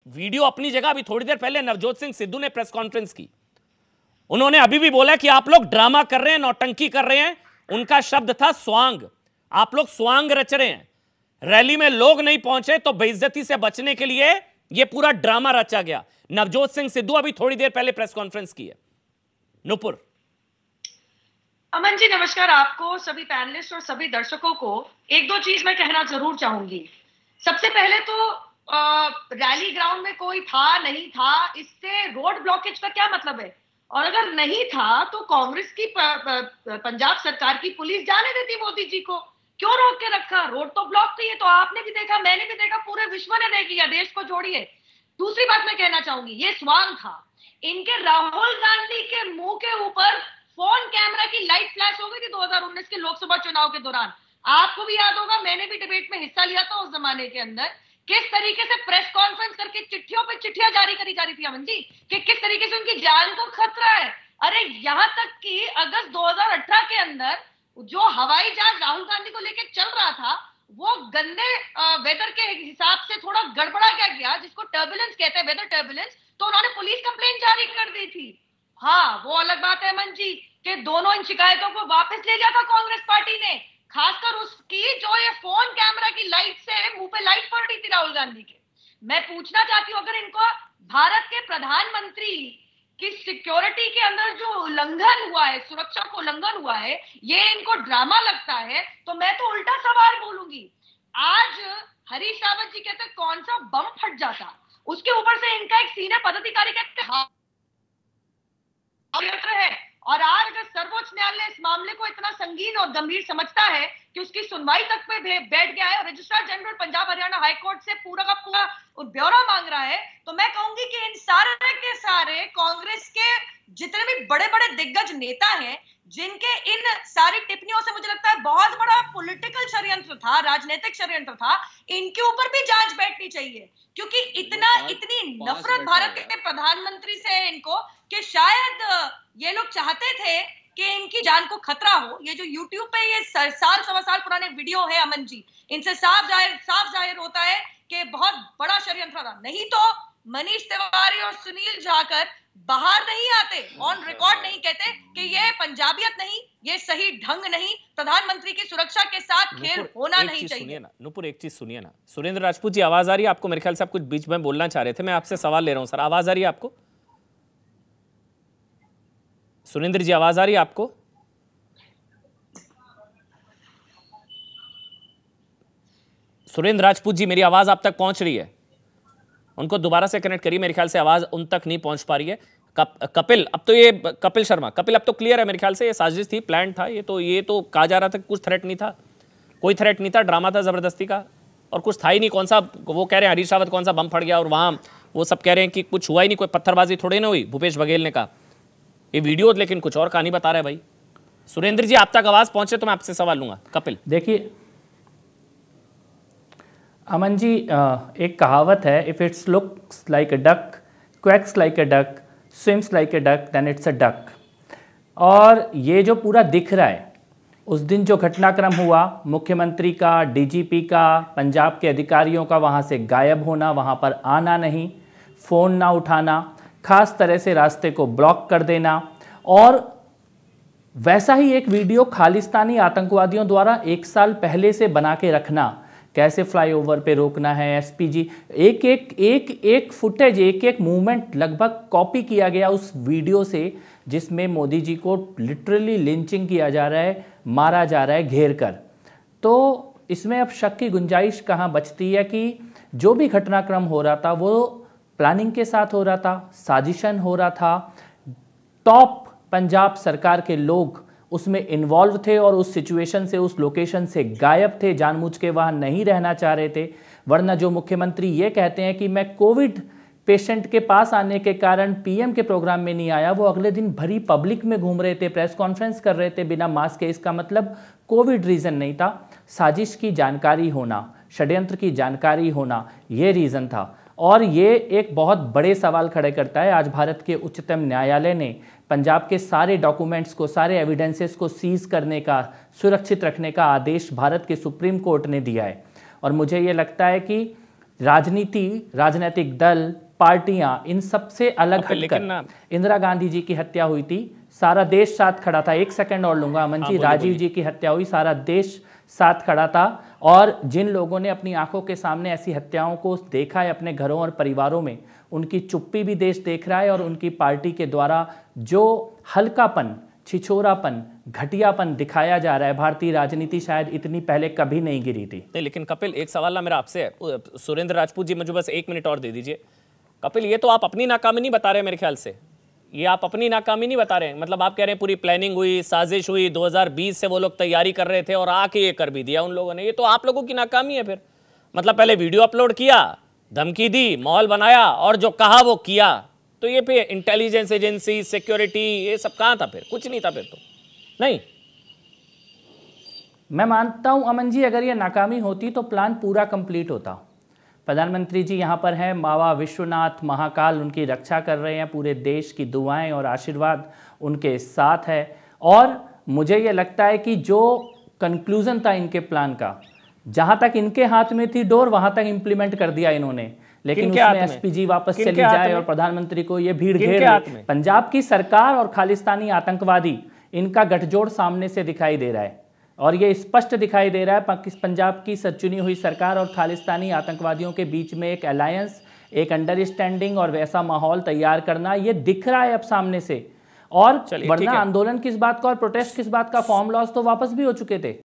Video अपनी जगह। अभी थोड़ी देर पहले नवजोत सिंह सिद्धू ने प्रेस कॉन्फ्रेंस की, उन्होंने अभी भी बोला कि आप लोग ड्रामा कर रहे हैं, नौटंकी कर रहे हैं। उनका शब्द था स्वांग, आप लोग स्वांग रच रहे हैं। रैली में लोग नहीं पहुंचे तो बेइज्जती से बचने के लिए यह पूरा ड्रामा रचा गया। नवजोत सिंह सिद्धू अभी थोड़ी देर पहले प्रेस कॉन्फ्रेंस की है। नुपुर। अमन जी नमस्कार, आपको, सभी पैनलिस्ट और सभी दर्शकों को एक दो चीज मैं कहना जरूर चाहूंगी। सबसे पहले तो रैली ग्राउंड में कोई था नहीं था, इससे रोड ब्लॉकेज का क्या मतलब है? और अगर नहीं था तो कांग्रेस की पंजाब सरकार की पुलिस जाने देती मोदी जी को, क्यों रोक के रखा? रोड तो ब्लॉक थी, तो आपने भी देखा, मैंने भी देखा, पूरे विश्व ने देख लिया, देश को जोड़िए। दूसरी बात मैं कहना चाहूंगी, ये स्वांग था इनके। राहुल गांधी के मुंह के ऊपर फोन कैमरा की लाइट फ्लैश हो गई थी 2019 के लोकसभा चुनाव के दौरान। आपको भी याद होगा, मैंने भी डिबेट में हिस्सा लिया था उस जमाने के अंदर। किस तरीके से प्रेस कॉन्फ्रेंस करके चिट्ठियों पे चिट्ठियां जारी करी जा रही थी अमन जी, कि किस तरीके से उनकी जान को खतरा है। अरे यहां तक कि अगस्त 2018 के अंदर जो हवाई जहाज राहुल गांधी को लेकर चल रहा था, वो गंदे वेदर के हिसाब से थोड़ा गड़बड़ा क्या गया, जिसको टर्बुलेंस कहते हैं, वेदर टर्बुलेंस, तो उन्होंने पुलिस कंप्लेंट जारी कर दी थी। हाँ, वो अलग बात है अमन जी कि दोनों इन शिकायतों को वापस ले लिया था कांग्रेस पार्टी ने, खासकर उसकी जो ये फोन कैमरा की लाइट से मुंह पे लाइट पड़ रही थी राहुल गांधी के। मैं पूछना चाहती हूँ, अगर इनको भारत के प्रधानमंत्री की सिक्योरिटी के अंदर जो उल्लंघन हुआ है, सुरक्षा को उल्लंघन हुआ है, ये इनको ड्रामा लगता है, तो मैं तो उल्टा सवाल बोलूंगी। आज हरीश रावत जी कहते कौन सा बम फट जाता, उसके ऊपर से इनका एक सीनियर पदाधिकारी कहते है। और आज अगर सर्वोच्च न्यायालय इस मामले को इतना संगीन और गंभीर समझता है कि उसकी सुनवाई तक पे बैठ गया है और registrar general Punjab Haryana high court से पूरा का पूरा ब्यौरा मांग रहा है, तो मैं कहूंगी कि इन सारे के सारे कांग्रेस के जितने भी बड़े बड़े दिग्गज नेता हैं, जिनके इन सारी टिप्पणियों से मुझे लगता है बहुत बड़ा पॉलिटिकल षड्यंत्र था, राजनीतिक षड्यंत्र था, इनके ऊपर भी जांच बैठनी चाहिए। क्योंकि इतनी नफरत भारत के प्रधानमंत्री से है इनको, कि शायद ये लोग चाहते थे कि इनकी जान को खतरा हो। ये जो YouTube पे ये साल सवा साल पुराने वीडियो है अमन जी, इनसे साफ जाहिर होता है कि बहुत बड़ा षड्यंत्र था। नहीं तो मनीष तिवारी और सुनील जाकर बाहर नहीं आते, ऑन रिकॉर्ड नहीं कहते कि ये पंजाबियत नहीं, ये सही ढंग नहीं, प्रधानमंत्री की सुरक्षा के साथ खेल होना नहीं चाहिए। नुपुर, एक चीज सुनिए ना। सुरेंद्र राजपूत जी, आवाज आ रही है आपको? मेरे ख्याल से आप कुछ बीच में बोलना चाह रहे थे, मैं आपसे सवाल ले रहा हूं सर। आवाज आ रही है आपको? सुरेंद्र जी, आवाज आ रही है आपको? सुरेंद्र राजपूत जी, मेरी आवाज आप तक पहुंच रही है? उनको दोबारा से कनेक्ट करिए, मेरे ख्याल से आवाज उन तक नहीं पहुंच पा रही है। कपिल, अब तो ये कपिल शर्मा, कपिल अब तो क्लियर है मेरे ख्याल से, ये साजिश थी, प्लान था। ये तो कहा जा रहा था कुछ थ्रेट नहीं था, कोई थ्रेट नहीं था, ड्रामा था जबरदस्ती का, और कुछ था ही नहीं। कौन सा वो कह रहे हैं हरीश रावत, कौन सा बम फट गया, और वहां वो सब कह रहे हैं कि कुछ हुआ ही नहीं, कोई पत्थरबाजी थोड़ी ना हुई, भूपेश बघेल ने कहा। ये वीडियो लेकिन कुछ और कहानी बता रहा है भाई। सुरेंद्र जी, आप तक आवाज पहुंचे तो मैं आपसे सवाल लूंगा। कपिल, देखिए अमन जी, एक कहावत है, if it's looks like a duck, quacks like a duck, swims like a duck, then it's a duck. और ये जो पूरा दिख रहा है, उस दिन जो घटनाक्रम हुआ, मुख्यमंत्री का, डीजीपी का, पंजाब के अधिकारियों का वहाँ से गायब होना, वहाँ पर आना नहीं, फ़ोन ना उठाना, खास तरह से रास्ते को ब्लॉक कर देना, और वैसा ही एक वीडियो खालिस्तानी आतंकवादियों द्वारा 1 साल पहले से बना के रखना, कैसे फ्लाईओवर पे रोकना है, एसपीजी, एक फुटेज, एक मूवमेंट लगभग कॉपी किया गया उस वीडियो से, जिसमें मोदी जी को लिटरली लिंचिंग किया जा रहा है, मारा जा रहा है घेर कर। तो इसमें अब शक की गुंजाइश कहाँ बचती है कि जो भी घटनाक्रम हो रहा था वो प्लानिंग के साथ हो रहा था, साजिशन हो रहा था, टॉप पंजाब सरकार के लोग उसमें इन्वॉल्व थे और उस सिचुएशन से, उस लोकेशन से गायब थे, जानबूझ के वहाँ नहीं रहना चाह रहे थे। वरना जो मुख्यमंत्री ये कहते हैं कि मैं कोविड पेशेंट के पास आने के कारण पीएम के प्रोग्राम में नहीं आया, वो अगले दिन भरी पब्लिक में घूम रहे थे, प्रेस कॉन्फ्रेंस कर रहे थे बिना मास्क के। इसका मतलब कोविड रीज़न नहीं था, साजिश की जानकारी होना, षड्यंत्र की जानकारी होना, ये रीज़न था। और ये एक बहुत बड़े सवाल खड़े करता है। आज भारत के उच्चतम न्यायालय ने पंजाब के सारे डॉक्यूमेंट्स को, सारे एविडेंसेस को सीज करने का, सुरक्षित रखने का आदेश भारत के सुप्रीम कोर्ट ने दिया है। और मुझे ये लगता है कि राजनीति, राजनीतिक दल, पार्टियां, इन सबसे अलग हटकर इंदिरा गांधी जी की हत्या हुई थी, सारा देश साथ खड़ा था। एक सेकंड और लूंगा अमन जी। राजीव जी की हत्या हुई, सारा देश साथ खड़ा था। और जिन लोगों ने अपनी आंखों के सामने ऐसी हत्याओं को देखा है अपने घरों और परिवारों में, उनकी चुप्पी भी देश देख रहा है। और उनकी पार्टी के द्वारा जो हल्कापन, छिछोरापन, घटियापन दिखाया जा रहा है, भारतीय राजनीति शायद इतनी पहले कभी नहीं गिरी थी। नहीं, लेकिन कपिल एक सवाल ना मेरा आपसे है। सुरेंद्र राजपूत जी, मुझे बस 1 मिनट और दे दीजिए। कपिल, ये तो आप अपनी नाकामी नहीं बता रहे मेरे ख्याल से, ये आप अपनी नाकामी नहीं बता रहे हैं। मतलब आप कह रहे हैं पूरी प्लानिंग हुई, साजिश हुई, 2020 से वो लोग तैयारी कर रहे थे और आके ये कर भी दिया उन लोगों ने। ये तो आप लोगों की नाकामी है फिर। मतलब पहले वीडियो अपलोड किया, धमकी दी, माहौल बनाया और जो कहा वो किया। तो ये पे इंटेलिजेंस एजेंसी, सिक्योरिटी, ये सब कहाँ था फिर? कुछ नहीं था फिर तो। नहीं, मैं मानता हूं अमन जी, अगर ये नाकामी होती तो प्लान पूरा कंप्लीट होता। प्रधानमंत्री जी यहाँ पर हैं, बाबा विश्वनाथ महाकाल उनकी रक्षा कर रहे हैं, पूरे देश की दुआएं और आशीर्वाद उनके साथ है। और मुझे ये लगता है कि जो कंक्लूजन था इनके प्लान का, जहाँ तक इनके हाथ में थी डोर, वहाँ तक इम्प्लीमेंट कर दिया इन्होंने। लेकिन उसमें एसपीजी वापस चली जाए और प्रधानमंत्री को ये भीड़ घेर, पंजाब की सरकार और खालिस्तानी आतंकवादी, इनका गठजोड़ सामने से दिखाई दे रहा है। और ये स्पष्ट दिखाई दे रहा है पंजाब की चुनी हुई सरकार और खालिस्तानी आतंकवादियों के बीच में एक अलायंस, एक अंडरस्टैंडिंग और वैसा माहौल तैयार करना, ये दिख रहा है अब सामने से। और वरना आंदोलन किस बात का और प्रोटेस्ट किस बात का, फॉर्म लॉस तो वापस भी हो चुके थे।